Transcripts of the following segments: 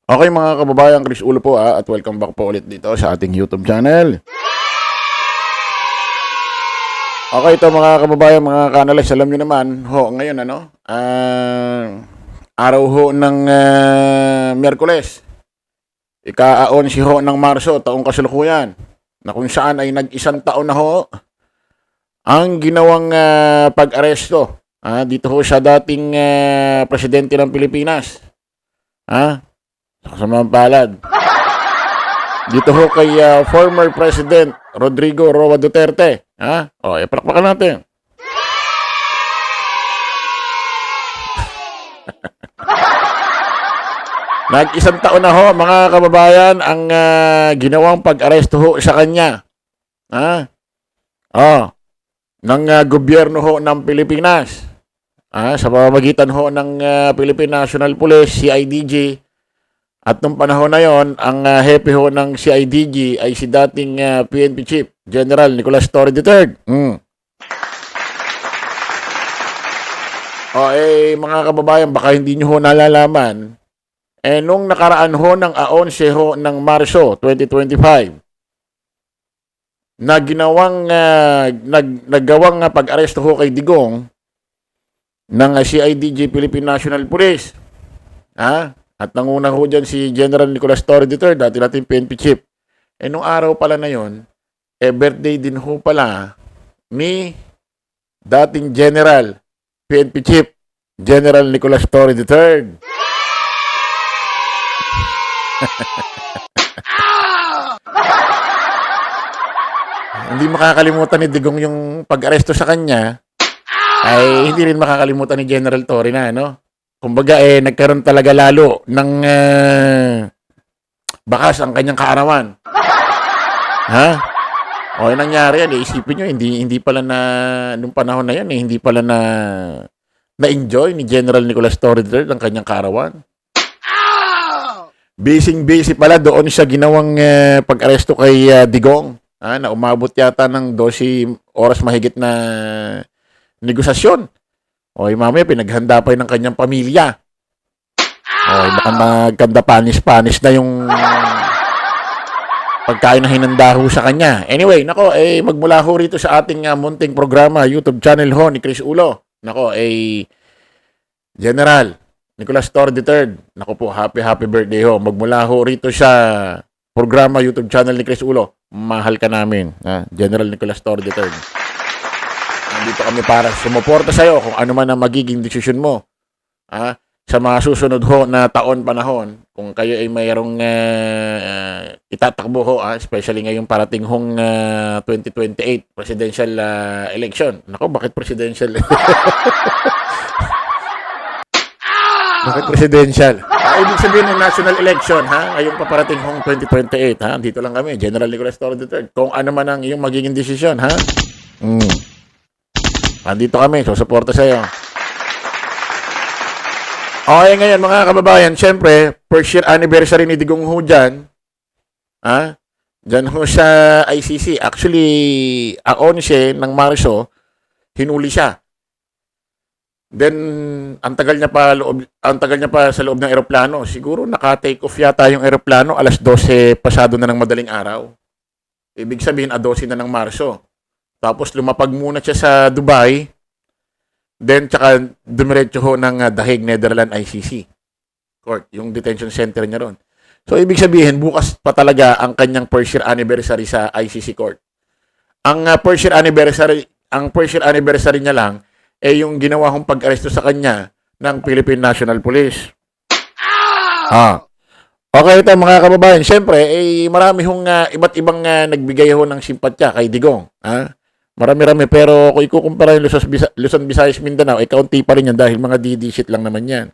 Okay mga kababayan, Chris Ulo po at welcome back po ulit dito sa ating YouTube channel. Okay, ito mga kababayan, mga kanalis, alam nyo naman, ngayon araw ho ng Miyerkules, ika-11 ho ng Marso, taong kasalukuyan, na kung saan ay nag-isang taon na ho ang ginawang pag-aresto dito ho sa dating presidente ng Pilipinas. Kasamang palad. Dito ho kay former President Rodrigo Roa Duterte. Palakpakan natin. Nag-isang taon na ho, mga kababayan, ang ginawang pag-aresto ho sa kanya. Ng gobyerno ho ng Pilipinas. Sa pamamagitan ho ng Philippine National Police, CIDG. At nung panahon na yon, ang hepe ho ng CIDG ay si dating PNP Chief General Nicolas Torre III. Mga kababayan, baka hindi nyo ho nalalaman, nung nakaraan ho ng 11 ho ng Marso 2025, na naggawang pag-aresto ho kay Digong ng CIDG Philippine National Police. At nangunang ho dyan si General Nicolas Torre III, dati natin PNP Chief. Nung araw pala na yon, birthday din ho pala ni dating General PNP Chief, General Nicolas Torre III. Hindi makakalimutan ni Digong yung pag-aresto sa kanya, ay hindi rin makakalimutan ni General Torre na, Kumbaga, nagkaroon talaga lalo ng bakas ang kanyang kaarawan. Nangyari yan. Isipin nyo, hindi pala na, nung panahon na yan, hindi pala na-enjoy ni General Nicolas Torre III ang kanyang kaarawan. Busy pala doon sa ginawang pag-aresto kay Digong. Na umabot yata ng 12 oras mahigit na negosasyon. Mamaya pinaghanda pa yun ng kanyang pamilya. Baka magkanda panis-panis na yung pagkain na hinanda ho sa kanya. Anyway, magmula ho rito sa ating munting programa, YouTube channel ho ni Chris Ulo. General Nicolas Torre III. Happy birthday ho. Magmula ho rito sa programa, YouTube channel ni Chris Ulo. Mahal ka namin. General Nicolas Torre III. Nandito kami para sumuporta sa iyo kung ano man ang magiging desisyon mo sa mga susunod ho na taon-panahon. Kung kayo ay mayroong itatakbo ho, especially ngayong parating hong 2028 presidential election. Bakit presidential? Bakit presidential? Ibig sabihin ng national election, ngayong paparating hong 2028, dito lang kami, General Nicolas Torre III. Kung ano man ang iyong magiging desisyon, Andito kami, susuporta sa iyo. Ngayon mga kababayan, syempre, first year anniversary ni Digong ho dyan. Dyan ho sa ICC. Actually, ang 11 ng Marso, hinuli siya. Then, ang tagal niya pa sa loob ng eroplano. Siguro naka-take off yata yung eroplano, alas 12 pasado na ng madaling araw. Ibig sabihin, 12 na ng Marso. Tapos lumapag muna siya sa Dubai. Then tsaka dumiretso ho ng The Hague, Netherlands ICC Court, yung detention center niya ron. So ibig sabihin, bukas pa talaga ang kanyang first year anniversary sa ICC Court. Ang first year anniversary niya lang yung ginawa hong pag-aresto sa kanya ng Philippine National Police. Okay, ito mga kababayan, syempre, marami hong iba't ibang nagbigay ho ng simpatya kay Digong. Marami-rami, pero kung ikukumpara yung Luzon, Visayas, Mindanao, kaunti pa rin yan dahil mga DD shit lang naman yan.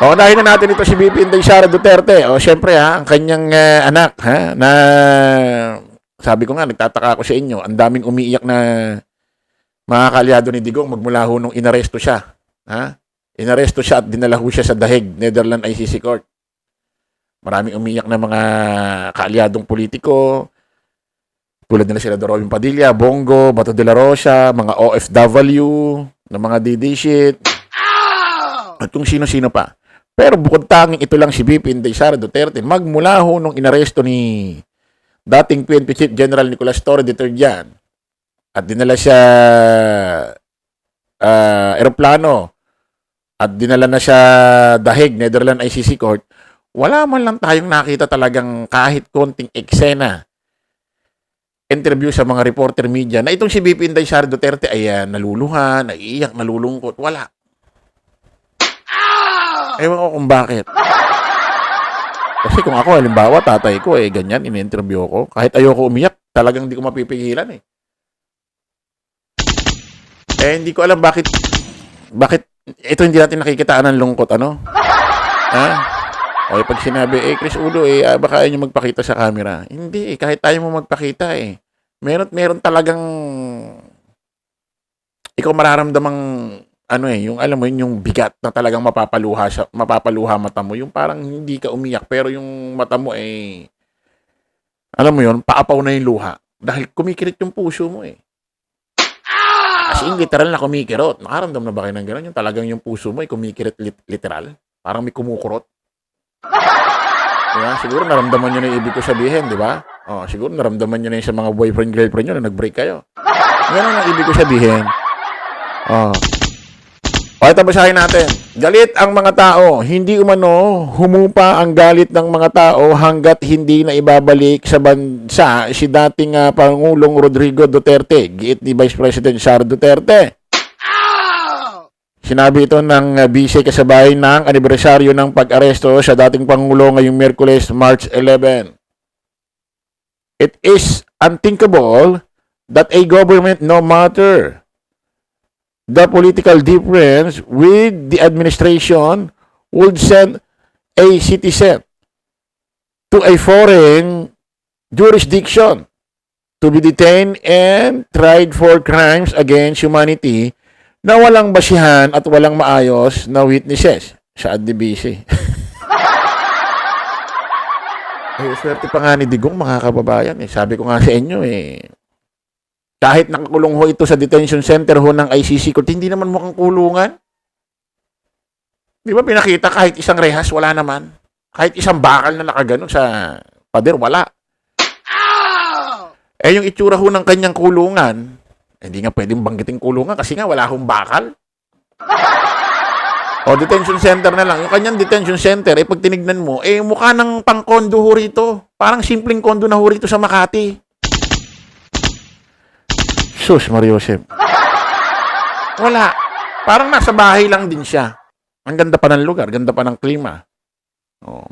Unahin na natin ito si VP Inday Sara Duterte. Syempre ang kanyang anak, na sabi ko nga, nagtataka ako sa inyo, ang daming umiiyak na mga kaalyado ni Digong magmula ho nung inaresto siya. Inaresto siya at dinala ho siya sa The Hague, Netherlands ICC Court. Maraming umiiyak na mga kaalyadong politiko, tulad nila sila Robin Padilla, Bongo, Bato de la Rosa, mga OFW, na mga DD shit. at kung sino-sino pa. Pero bukod tanging ito lang si VP Inday Sara Duterte, magmula ho nung inaresto ni dating PNP Chief General Nicolas Torre III yan, at dinala siya eroplano, at dinala na siya dahig, Netherlands ICC Court, wala man lang tayong nakita talagang kahit konting eksena, interview sa mga reporter media, na itong si VP Inday Sara Duterte ay naluluha, naiiyak, nalulungkot. Wala. Ewan ko kung bakit. Kasi kung ako, halimbawa, tatay ko, ganyan, in-interview ko. Kahit ayoko umiyak, talagang hindi ko mapipigilan eh. Hindi ko alam bakit ito hindi natin nakikitaan ng lungkot, ano? Ha? O pag sinabi, Chris Udo, baka ayaw nyo magpakita sa camera. Hindi kahit tayo mo magpakita Meron talagang ikaw mararamdamang yung alam mo yung bigat na talagang mapapaluha mata mo, yung parang hindi ka umiyak pero yung mata mo alam mo yun, paapaw na yung luha dahil kumikirit yung puso mo As in, literal na kumikirot. Nakaramdam na ba kayo ng gano'n? Yung talagang yung puso mo kumikirit literal. Parang may kumukurot. Diba? Siguro naramdaman nyo na yung ibig ko sabihin, di ba? Siguro naramdaman nyo na yung sa mga boyfriend-girlfriend nyo na nag-break kayo. Ganun ang ibig ko sabihin. Ito basahin natin. Galit ang mga tao. Hindi umano humupa ang galit ng mga tao hanggat hindi na ibabalik sa bansa si dating Pangulong Rodrigo Duterte. Giit ni Vice President Sara Duterte. Sinabi ito ng vice kasabay ng anibersaryo ng pag-aresto sa dating Pangulo ngayong Miyerkules, March 11. It is unthinkable that a government, no matter the political difference with the administration, would send a citizen to a foreign jurisdiction to be detained and tried for crimes against humanity na walang basihan at walang maayos na witnesses sa ADBC. Swerte pa nga ni Digong, mga kababayan. Sabi ko nga sa inyo kahit nakakulong ho ito sa detention center ho ng ICC Court, hindi naman mukhang kulungan. Di ba pinakita kahit isang rehas, wala naman. Kahit isang bakal na nakaganon sa pader, wala. Yung itsura ho ng kanyang kulungan, hindi nga pwedeng banggiting kulungan kasi nga wala hong bakal. Detention center na lang. Yung kanyang detention center, pag tinignan mo, mukha ng pang-kondo ho rito. Parang simpleng kondo na ho rito sa Makati. Sus, Mariosep. Wala. Parang nasa bahay lang din siya. Ang ganda pa ng lugar, ganda pa ng klima.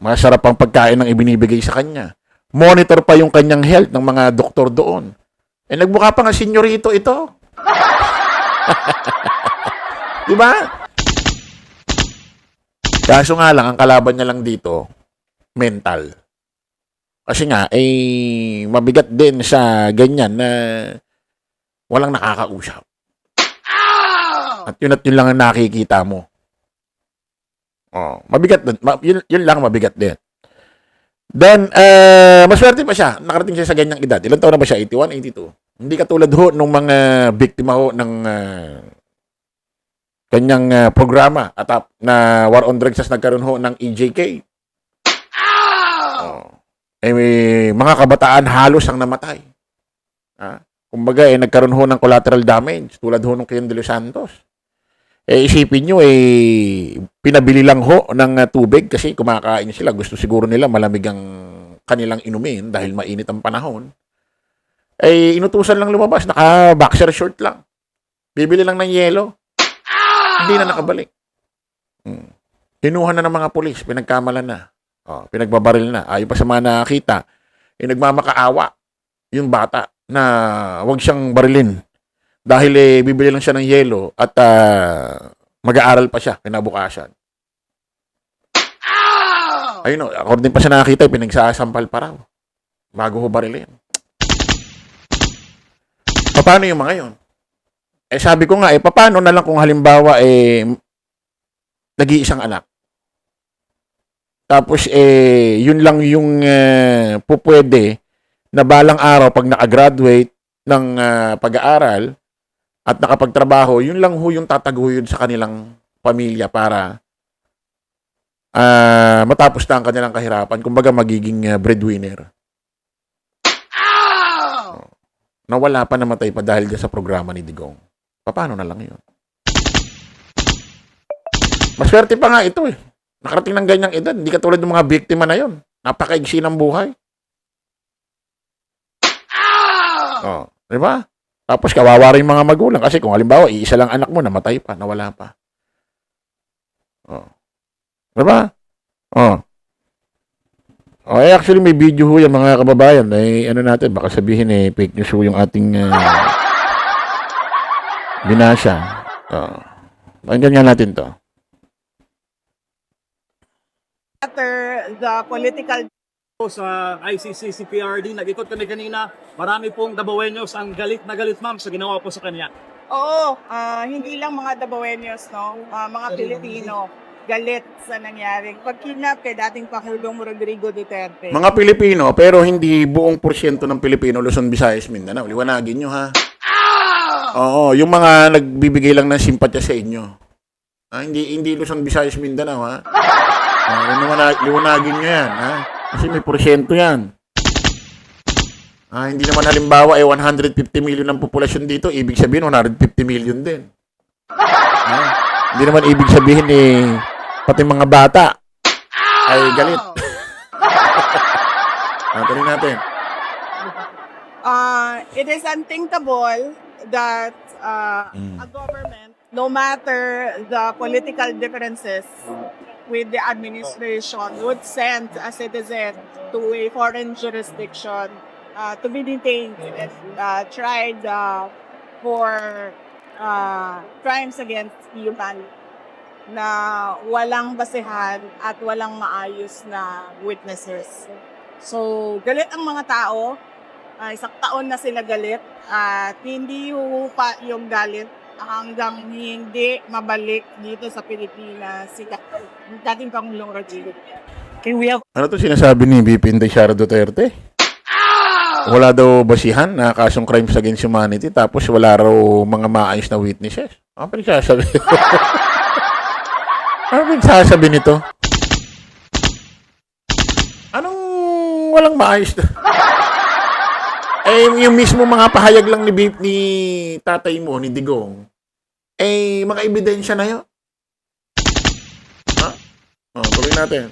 Masarap ang pagkain ng ibinibigay sa kanya. Monitor pa yung kanyang health ng mga doktor doon. Nagbuka pa nga senyorito ito. Diba? Kaso nga lang, ang kalaban niya lang dito, mental. Kasi nga, mabigat din sa ganyan na walang nakakausap. At yun lang ang nakikita mo. Mabigat din. Yun lang mabigat din. Then, maswerte pa siya. Nakarating siya sa ganyang edad. Ilan taon na ba siya? 81, 82? Hindi katulad ho nung mga biktima ho ng kanyang programa at na War on Drugs nagkaroon ho ng EJK. May mga kabataan halos ang namatay. Kumbaga, nagkaroon ho ng collateral damage tulad ho nung Kian de los Santos. Isipin nyo, pinabili lang ho ng tubig kasi kumakain sila. Gusto siguro nila malamig ang kanilang inumin dahil mainit ang panahon. Inutusan lang lumabas, naka-boxer short lang. Bibili lang ng yelo. Hindi na nakabalik. Kinuha na ng mga pulis, pinagkamalan na. Pinagbabaril na. Ayon pa sa mga nakakita, nagmamakaawa yung bata na wag siyang barilin. Dahil bibili lang siya ng yelo at mag-aaral pa siya kinabukasan. Ayun according pa sa nakakita, pinagsasampal pa raw bago ho barilin. Paano yung mga yun? Sabi ko nga, paano na lang kung halimbawa, nag-iisang anak. Tapos, yun lang yung pupwede na balang araw pag nakagraduate ng pag-aaral at nakapagtrabaho, yun lang ho yung tataguyod sa kanilang pamilya para matapos na ang kanilang kahirapan, kumbaga magiging breadwinner. Nawala pa, namatay pa dahil dyan sa programa ni Digong. Paano na lang yun? Maswerte pa nga ito eh. Nakarating ng ganyang edad. Hindi katulad ng mga biktima na yon. Napakaigsi ng buhay. Oh, di ba? Tapos kawawa rin mga magulang. Kasi kung halimbawa, iisa lang anak mo, namatay pa, nawala pa. Oh. Di ba? Oh. Oh, actually may video ho yan mga kababayan. Ano natin, baka sabihin fake news ho yung ating binasa. Oh. Pakinggan nga natin to. After the political sa ICC, CPRD, nag-ikot kami kanina. Marami pong Dabawenyos ang galit na galit, ma'am, sa ginawa po sa kanya. Oo, hindi lang mga Dabawenyos, no? Mga Pilipino, galit sa nangyaring pagkidnap kay dating Pangulong Rodrigo Duterte. Mga Pilipino, pero hindi buong porsyento ng Pilipino, Luzon, Visayas, Mindanao. Liwanagin nyo, ha? Oo, yung mga nagbibigay lang ng simpatya sa inyo. Hindi Luzon, Visayas, Mindanao, ha? Liwanagin nyo yan, ha? Kasi may porsyento yan. Hindi naman halimbawa 150 million ang populasyon dito, ibig sabihin 150 million din. Hindi naman ibig sabihin pati mga bata ay galit. Tuloy natin. It is unthinkable that a government, no matter the political differences with the administration, would send a citizen to a foreign jurisdiction to be detained and tried for crimes against humanity na walang basehan at walang maayos na witnesses. So, galit ang mga tao. Isang taon na sila galit at hindi hupa yung galit hanggang hindi mabalik dito sa Pilipinas si dating Pangulong Rodrigo. Ano to sinasabi ni VP Inday Sara Duterte? Wala daw basihan na kasong crimes against humanity tapos wala raw mga maayos na witnesses. Ano pa rin sasabi? Ano rin sasabi nito? Anong walang maayos na? Yung mismo mga pahayag lang ni tatay mo, ni Digong, mga ebidensya na yun. Ha? Tuloy natin.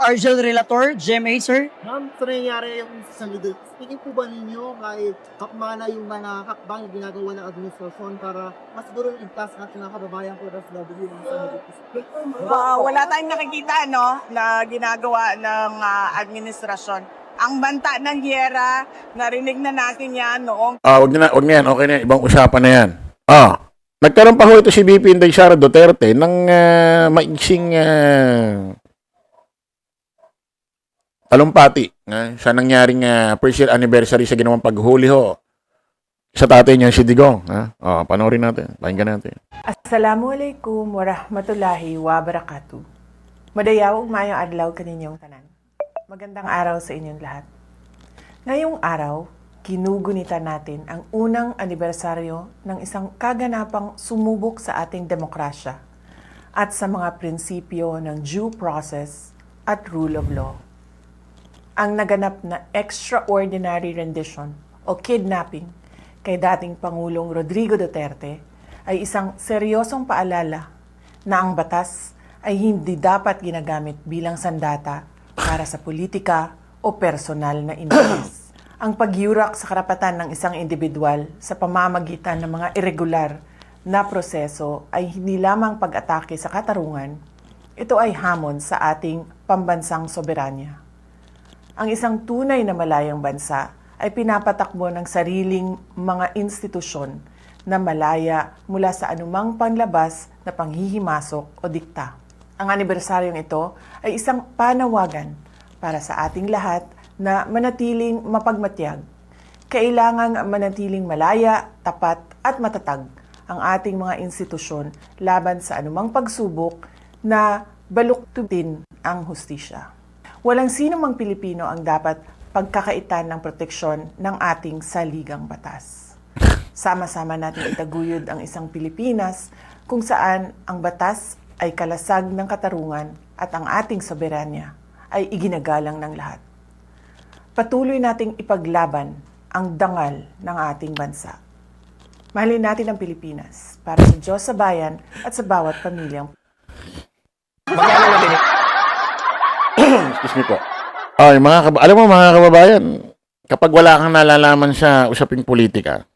Argel Relator, GMA, sir. Ma'am, ito nangyayari yung sa middle. Tingin po ba ninyo kahit kakmana yung mga hakbang yung ginagawa ng administrasyon para mas siguro ipas natin ng kababayan ko sa W sa middle? Wala tayong nakikita na ginagawa ng administrasyon. Ang banta ng giyera, narinig na natin yan noong Wag na yan. Okay na yan. Ibang usapan na yan. Nagkaroon pa ho ito si VP Inday Sara Duterte ng maiksing talumpati sa nangyaring first year anniversary sa ginawang paghuli ho sa tatay niya si Digong. Panoorin natin. Pakinggan natin. Assalamualaikum warahmatullahi wabarakatuh. Madayaw mayong adlaw kaninyong tanan. Magandang araw sa inyong lahat. Ngayong araw, ginugunita natin ang unang anibersaryo ng isang kaganapang sumubok sa ating demokrasya at sa mga prinsipyo ng due process at rule of law. Ang naganap na extraordinary rendition o kidnapping kay dating Pangulong Rodrigo Duterte ay isang seryosong paalala na ang batas ay hindi dapat ginagamit bilang sandata para sa politika o personal na interes. Ang pagyurak sa karapatan ng isang individual sa pamamagitan ng mga irregular na proseso ay hindi lamang pag-atake sa katarungan, ito ay hamon sa ating pambansang soberanya. Ang isang tunay na malayang bansa ay pinapatakbo ng sariling mga institusyon na malaya mula sa anumang panlabas na panghihimasok o dikta. Ang anibersaryong ito ay isang panawagan para sa ating lahat na manatiling mapagmatyag. Kailangang manatiling malaya, tapat at matatag ang ating mga institusyon laban sa anumang pagsubok na baluktutin ang hustisya. Walang sino mang Pilipino ang dapat pagkakaitan ng proteksyon ng ating saligang batas. Sama-sama natin itaguyod ang isang Pilipinas kung saan ang batas ay kalasag ng katarungan at ang ating soberanya ay iginagalang ng lahat. Patuloy nating ipaglaban ang dangal ng ating bansa. Mahalin natin ang Pilipinas para sa Diyos sa bayan at sa bawat pamilyang. Excuse me po. Ay, alam mo mga kababayan, kapag wala kang nalalaman sa usaping politika,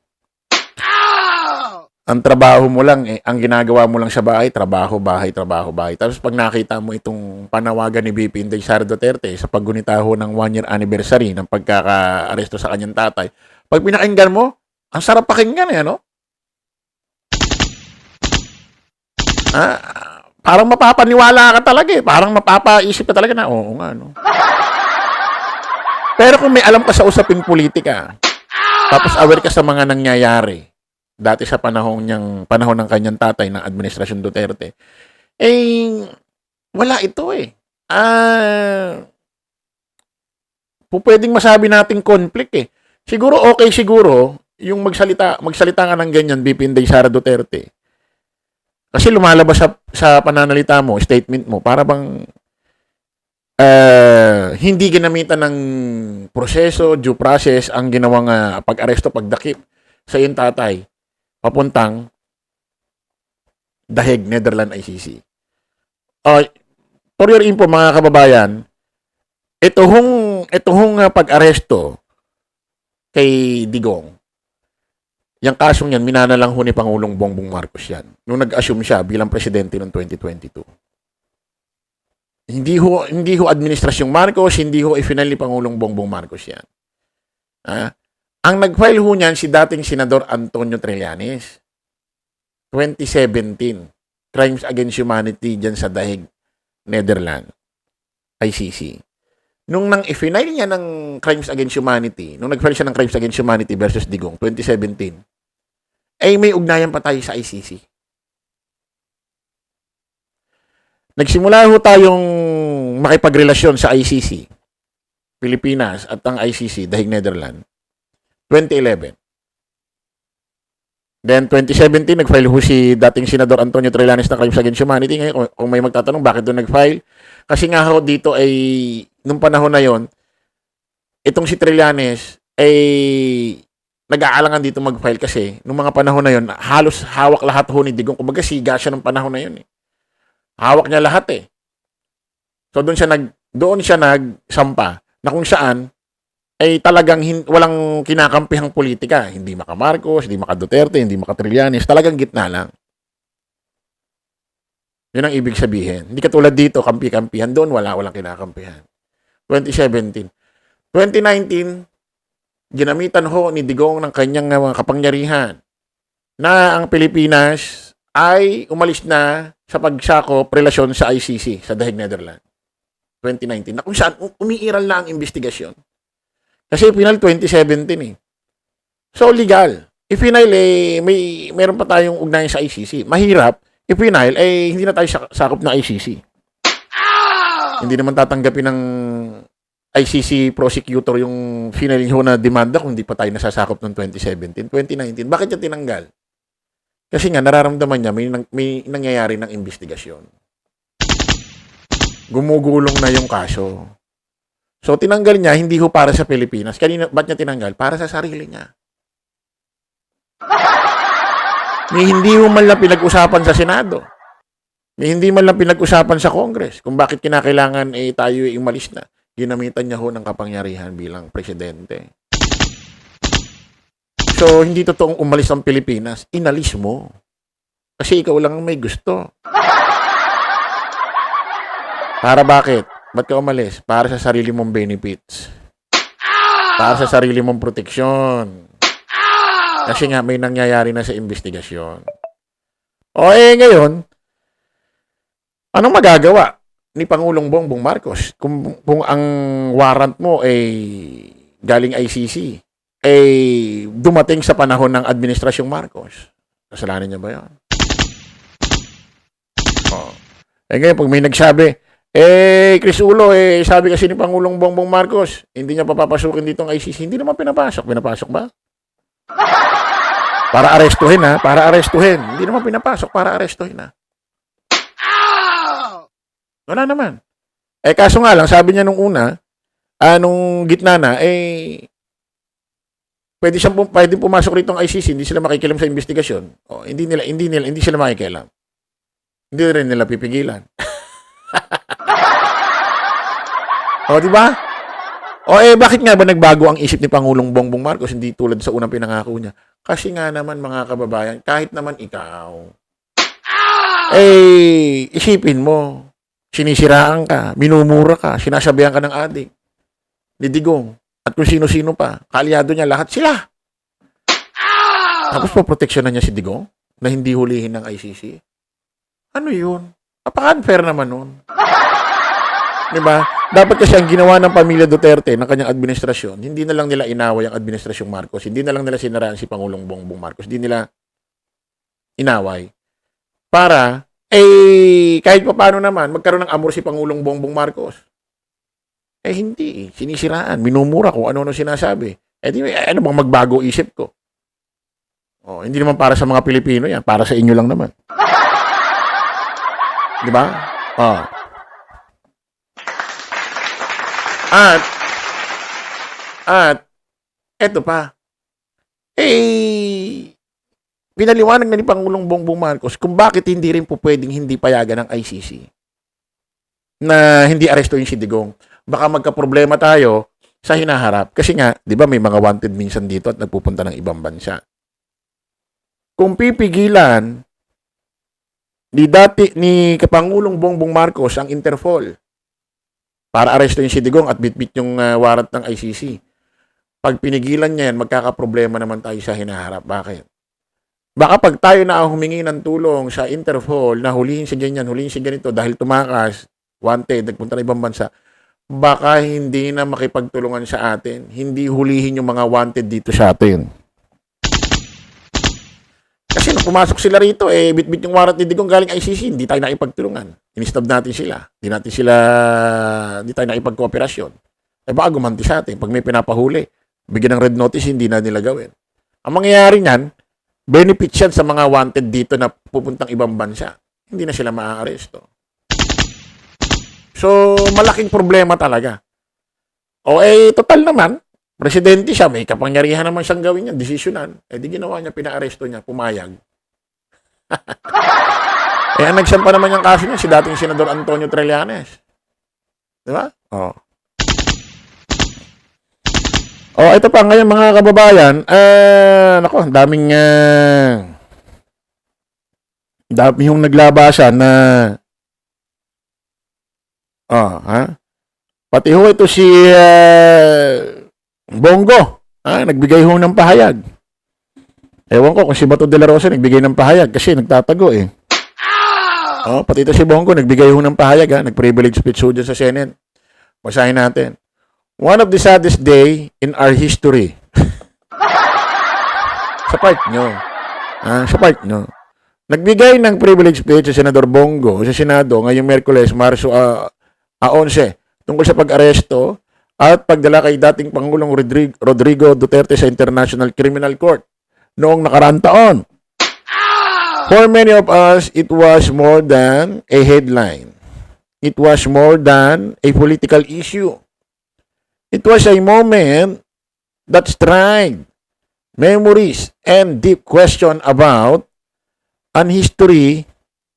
ang trabaho mo lang, ang ginagawa mo lang sa bahay, trabaho, bahay, trabaho, bahay. Tapos pag nakita mo itong panawagan ni VP Inday Sara Duterte sa paggunita ho ng 1-year anniversary ng pagkaka-aresto sa kanyang tatay, pag pinakinggan mo, ang sarap pakinggan no? Parang mapapaniwala ka talaga Parang mapapaisip ka talaga na, oo nga, no? Pero kung may alam ka sa usaping politika, tapos aware ka sa mga nangyayari, dati sa panahon ng kanyang tatay ng Administrasyon Duterte, wala ito pwedeng masabi nating conflict Siguro siguro, yung magsalita ka ng ganyan, VP Inday Sara Duterte. Kasi lumalabas sa pananalita mo, statement mo, para bang hindi ginamitan ng proseso, due process, ang ginawang pag-aresto, pagdakip sa iyong tatay, papuntang Daheg, Netherlands ICC. For your info, mga kababayan, ito hong pag-aresto kay Digong, yung kasong yan, minana lang ho ni Pangulong Bongbong Marcos yan. Nung nag-assume siya bilang presidente noong 2022. Hindi ho administrasyong Marcos, hindi ho final ni Pangulong Bongbong Marcos yan. Ang nag-file ho niyan si dating Senador Antonio Trillanes. 2017. Crimes Against Humanity dyan sa Daheg, Netherlands. ICC. Nung i-final niya ng Crimes Against Humanity, nung nag-file siya ng Crimes Against Humanity versus Digong, 2017, may ugnayan pa tayo sa ICC. Nagsimula ho tayong makipagrelasyon sa ICC, Pilipinas at ang ICC, Daheg, Netherlands, 2011. Then, 2017, nag-file ho si dating Senador Antonio Trillanes ng Crimes Against Humanity. Ngayon, kung may magtatanong, bakit doon nag-file? Kasi nga ho, dito nung panahon na yon, itong si Trillanes nag-aalangan dito mag-file kasi nung mga panahon na yon, halos hawak lahat ho ni Digong. Kumbaga, siga siya nung panahon na yon Hawak niya lahat So, doon siya nagsampa na kung saan talagang walang kinakampihang politika. Hindi maka Marcos, hindi maka Duterte, hindi maka Trillanes. Talagang gitna lang. Yun ang ibig sabihin. Hindi katulad dito, kampi-kampihan. Doon, walang kinakampihan. 2017. 2019, ginamitan ho ni Digong ng kanyang kapangyarihan na ang Pilipinas ay umalis na sa pagsakop relasyon sa ICC, sa Daheg, Netherlands. 2019. Na kung saan umiiral na ang investigasyon. Kasi final 2017 So, legal. If-final, meron pa tayong ugnayan sa ICC. Mahirap. If-final, hindi na tayo sakop ng ICC. Hindi naman tatanggapin ng ICC prosecutor yung final na demanda kung hindi pa tayo nasasakop ng 2017. 2019. Bakit niya tinanggal? Kasi nga, nararamdaman niya may nangyayari ng investigasyon. Gumugulong na yung kaso. So, tinanggal niya, hindi ho para sa Pilipinas. Ba't niya tinanggal? Para sa sarili niya. May hindi ho man lang pinag-usapan sa Senado. May hindi man lang pinag-usapan sa Congress kung bakit kinakailangan tayo umalis na. Ginamitan niya ho ng kapangyarihan bilang presidente. So, hindi totoong umalis ang Pilipinas. Inalis mo. Kasi ikaw lang ang may gusto. Para bakit? Ba't ka umalis? Para sa sarili mong benefits. Para sa sarili mong proteksyon. Kasi nga may nangyayari na sa investigasyon. Ngayon, anong magagawa ni Pangulong Bongbong Marcos kung ang warrant mo galing ICC dumating sa panahon ng Administrasyong Marcos? Kasalanan niya ba yan? Ngayon, pag may nagsabi, Chris Ulo, sabi kasi ni Pangulong Bongbong Marcos, hindi niya papapasukin dito ang ICC. Hindi naman pinapasok. Pinapasok ba? Para arestuhin, Para arestuhin. Hindi naman pinapasok para arestuhin, Wala naman. Kaso nga lang, sabi niya nung una, nung gitna na, pwede pumasok rito ang ICC, hindi sila makikialam sa investigasyon. Hindi sila makikialam. Hindi rin nila pipigilan. Di ba? Bakit nga ba nagbago ang isip ni Pangulong Bongbong Marcos, hindi tulad sa unang pinangako niya? Kasi nga naman, mga kababayan, kahit naman ikaw, isipin mo, sinisiraan ka, minumura ka, sinasabihan ka ng adik, ni Digong, at kung sino-sino pa, kaalyado niya, lahat sila. Tapos poproteksyonan niya si Digong na hindi hulihin ng ICC. Ano yun? Napaka-unfair naman nun. Diba? Dapat kasi ang ginawa ng pamilya Duterte ng kanyang administrasyon, hindi na lang nila inaway ang administrasyong Marcos, hindi na lang nila sinaraan si Pangulong Bongbong Marcos, hindi nila inaway. Para, kahit pa paano naman, magkaroon ng amor si Pangulong Bongbong Marcos. Hindi. Sinisiraan, minumura kung ano-ano sinasabi. Ano bang magbago isip ko? Hindi naman para sa mga Pilipino yan, para sa inyo lang naman. Diba? At, eto pa. Pinaliwanag na ni Pangulong Bongbong Marcos kung bakit hindi rin po pwedeng hindi payagan ng ICC na hindi arestuhin si Digong. Baka magka-problema tayo sa hinaharap. Kasi nga, di ba may mga wanted minsan dito at nagpupunta ng ibang bansa. Kung pipigilan ni Pangulong Bongbong Marcos ang Interpol para arestuhin si Digong at bitbit yung warrant ng ICC. Pag pinigilan niya yan, magkakaproblema naman tayo sa hinaharap. Bakit? Baka pag tayo na humingi ng tulong sa Interpol na hulihin si ganyan, hulihin si ganito dahil tumakas, wanted, nagpunta na ibang bansa, baka hindi na makipagtulungan sa atin. Hindi hulihin yung mga wanted dito sa atin. Kasi nung pumasok sila rito, bit-bit yung warrant ni Digong galing ICC, hindi tayo nakipagtulungan. Inistab natin sila. Hindi tayo nakipagkooperasyon. Baka gumanti sa atin. Pag may pinapahuli, bigyan ng red notice, hindi na nila gawin. Ang mangyayari niyan, benefits yan sa mga wanted dito na pupuntang ibang bansa. Hindi na sila maaaresto. So, malaking problema talaga. Total naman, presidente siya, may kapangyarihan naman siyang gawin niya, desisyonan. Di ginawa niya, pinaaresto niya, pumayag. Ang nagsampa naman yung kaso niya, si dating Senador Antonio Trillanes. Di ba? Ito pa ngayon mga kababayan, ang daming yung naglabasan na pati ho ito si Bongo, nagbigay ho ng pahayag. Ewan ko kung si Bato de la Rosa nagbigay ng pahayag kasi nagtatago pati ito si Bongo nagbigay ho ng pahayag, nag-privilege speech ho dyan sa Senate. Basahin natin. One of the saddest day in our history. Sa part nyo. Nagbigay ng privilege speech sa Senador Bongo sa Senado ngayong Miyerkules, Marso 11 tungkol sa pag-aresto at pagdala kay dating Pangulong Rodrigo Duterte sa International Criminal Court noong nakaraang taon. For many of us, it was more than a headline. It was more than a political issue. It was a moment that struck memories and deep question about an history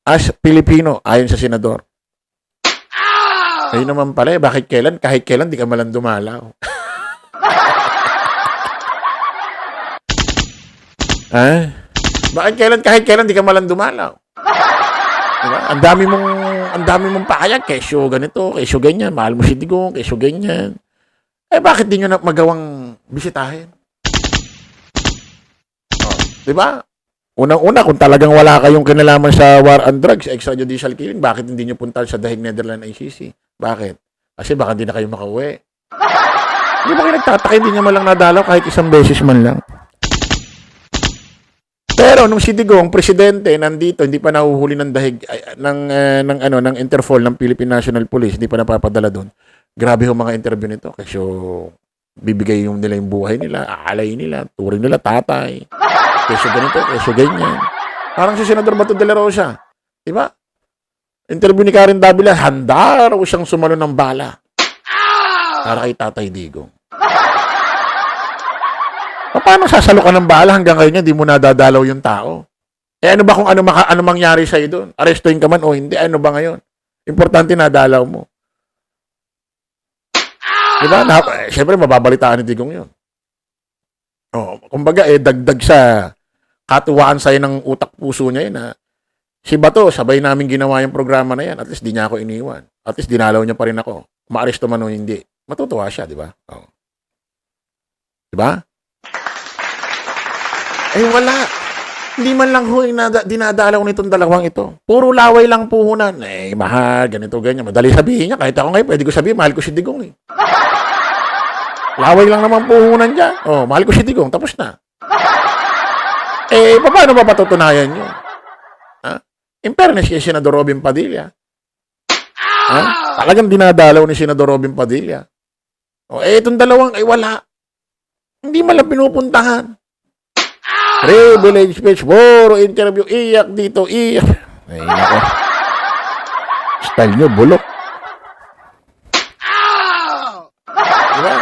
as Filipino, ayon sa Senador. Ayun naman pala, kahit kailan, di ka malang dumalaw. Kahit kailan, di ka malang dumalaw. Diba? Ang dami mong pahayag, kesyo ganito, kesyo ganyan, mahal mo si Digong, kesyo ganyan. Bakit di nyo na magawang bisitahin? Diba? Unang-una, kung talagang wala kayong kinalaman sa war on drugs, extrajudicial killing, bakit hindi nyo puntahan sa Dahig Netherlands ICC? Bakit? Kasi baka hindi na kayo makauwi. Hindi ba kayo nagtataka, hindi nyo malang nadalaw kahit isang beses man lang? Pero nung si Digong, presidente, nandito, hindi pa nahuhuli ng dahig ng Interpol ng Philippine National Police, hindi pa napapadala doon. Grabe yung mga interview nito kasi bibigay nila yung buhay nila, aalay nila, turing nila tatay. Kesyo ganito, kesyo ganyan. Parang si Senador Bato de la Rosa. Diba? Interview ni Karen Davila, handa raw siyang sumalo ng bala. Para kay Tatay Digong. Paano sasalo ka ng bala hanggang ngayon hindi mo nadadalaw yung tao? Ano ba kung ano mangyari sa'yo doon? Arestuin ka man o hindi? Ano ba ngayon? Importante nadalaw mo. Diba? Siyempre, mababalitaan ni Digong yun. Kumbaga, dagdag sa katuwaan sa'yo ng utak puso niya yun na si Bato, sabay namin ginawa yung programa na yan. At least di niya ako iniwan. At least dinalaw niya pa rin ako. Maaresto man o hindi. Matutuwa siya, di ba? Di ba? Wala. Hindi man lang ho dinadalaw nitong dalawang ito. Puro laway lang puhunan. Mahal, ganito, ganyan. Madali sabihin niya. Kahit ako ngayon, pwede ko sabihin, mahal ko si Digong eh. Laway lang naman puhunan dyan. Mahal ko si Digong. Tapos na. Paano ba patutunayan yun? In fairness kay Senador Robin Padilla. Talagang dinadalaw ni Senador Robin Padilla. Itong dalawang, wala. Hindi man lang pinupuntahan. Privilege speech, puro interview, iyak dito, iyak. Nako. Style nyo, bulok. Diba?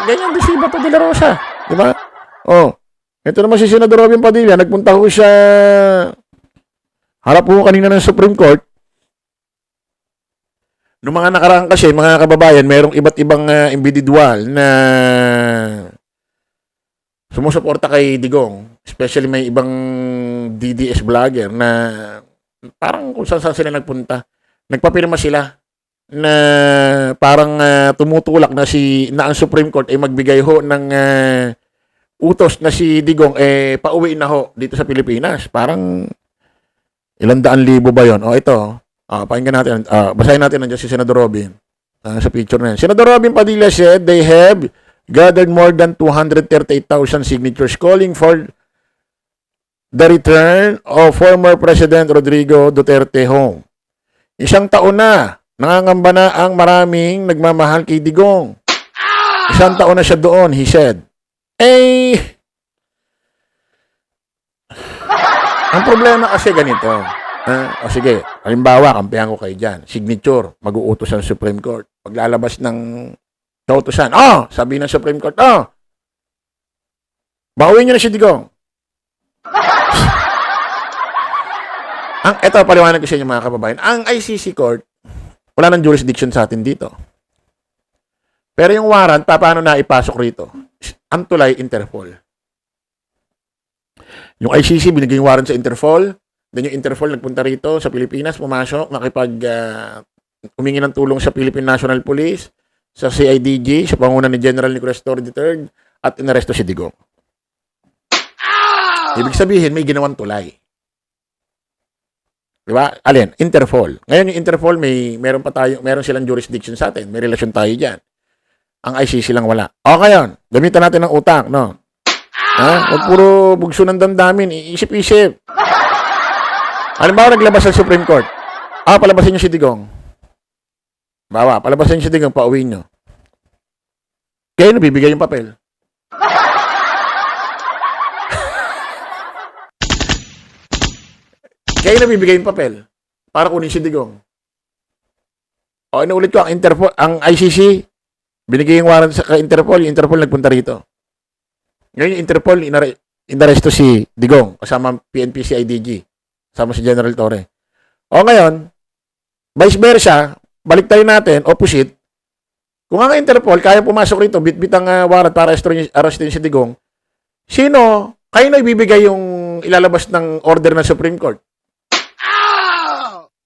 Ganyan din si Bato de la Rosa. Diba? Ito naman si Senador Robin Padilla, nagpunta ho siya harap po kanina ng Supreme Court. Noong mga nakaraan kasi, mga kababayan, mayroong iba't ibang individual na sumusuporta kay Digong. Especially may ibang DDS vlogger na parang kung saan sila nagpunta. Nagpapirma sila na parang tumutulak na ang Supreme Court ay magbigay ho ng utos na si Digong pauwi na ho dito sa Pilipinas. Parang 100,000 ba yun? Ito. Pakinggan natin. Basahin natin nandiyan si Senador Robin. Sa picture na yan. Senador Robin Padilla said they have gathered more than 238,000 signatures calling for the return of former President Rodrigo Duterte home. Isang taon na, nangangamba na ang maraming nagmamahal kay Digong. Isang taon na siya doon, he said. Ang problema kasi ganito. Sige, halimbawa, kampihan ko kayo dyan. Signature, mag-uutos ang Supreme Court. Paglalabas ng kautusan, sabi ng Supreme Court, bawiin nyo na si Digong. Ito, paliwanag ko sa inyo mga kababayan. Ang ICC Court, wala nang jurisdiction sa atin dito. Pero yung warrant, paano na ipasok rito? Ang tulay, Interpol. Yung ICC, binigay yung warrant sa Interpol. Then yung Interpol nagpunta rito sa Pilipinas, pumasok, humingi ng tulong sa Philippine National Police, sa CIDG, sa panguna ni General Nicolas Torre III, at inaresto si Digong. Ibig sabihin, may ginawang tulay. Diba? Alin? Interpol. Ngayon yung Interpol, meron silang jurisdiction sa atin. May relasyon tayo dyan. Ang ICC lang wala. Ngayon, gamitan natin ng utak, no? Huwag puro bugso ng damdamin. Iisip-isip. Halimbawa, naglabas sa Supreme Court. Palabasin nyo si Digong. Palabasin nyo si Digong, pauwiin nyo. Kaya nabibigay yung papel. Kaya nabibigay yung papel para kunin si Digong. Inuulit ko, ang Interpol, ang ICC, binigay yung warrant sa Interpol, yung Interpol nagpunta rito. Ngayon yung Interpol, inaresto si Digong, kasama PNP CIDG, kasama si General Torre. Ngayon, vice versa, balik tayo natin, opposite, kung ang Interpol, kaya pumasok rito, bitbit ang warrant para arrestin si Digong, sino, kayo na ibibigay yung ilalabas ng order ng Supreme Court?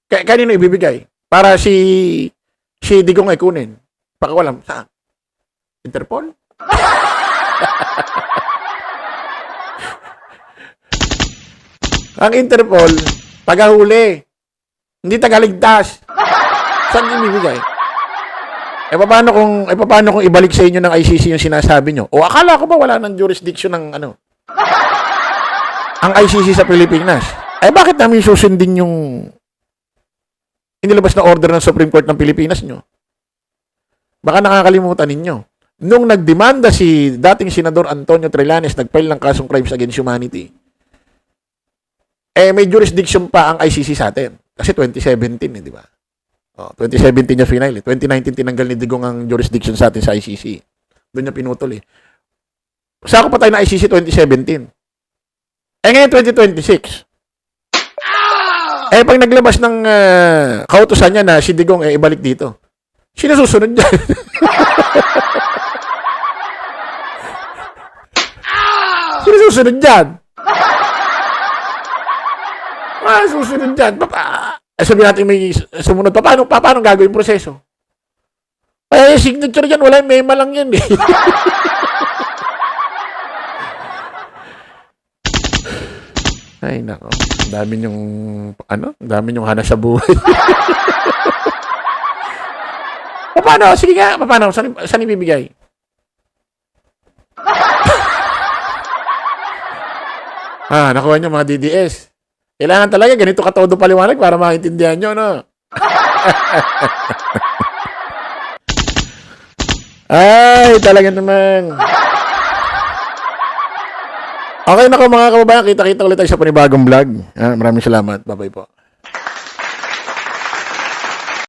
Kanino ibibigay? Para si Digong ay kunin. Pakawalam, saan? Interpol? Ang Interpol, tagahuli. Hindi tagaligtas. Saan ibibigay? Paano kung ibalik sa inyo ng ICC yung sinasabi nyo? Akala ko ba wala ng jurisdiction ng ang ICC sa Pilipinas? Bakit namin susundin yung inilabas na order ng Supreme Court ng Pilipinas nyo? Baka nakakalimutan ninyo. Nung nagdemanda si dating Senador Antonio Trillanes, nagfile ng kasong crimes against humanity, may jurisdiction pa ang ICC sa atin. Kasi 2017 di ba? 2017 niya final. 2019 tinanggal ni Digong ang jurisdiction sa atin sa ICC. Doon niya pinutol Sa ako pa tayo na ICC 2017. Ngayon 2026. Pag naglabas ng kautusan niya na si Digong ibalik dito. Sino susunod dyan? Sino susunod dyan? Susunod dyan. Sabihin natin may sumunod pa. Paano gagawin yung proseso? Signature dyan. Wala yung mema lang yan Ay, nako. Dami yung hanas sa buhay. Paano? Sige nga. Paano? Saan ibibigay? Nakuha nyo mga DDS. Kailangan talaga ganito katodo paliwanag para maintindihan nyo, no? Ay, talaga naman. Okay, nako mga kababayan. Kita-kita ulit tayo sa panibagong vlog. Maraming salamat. Bye-bye po.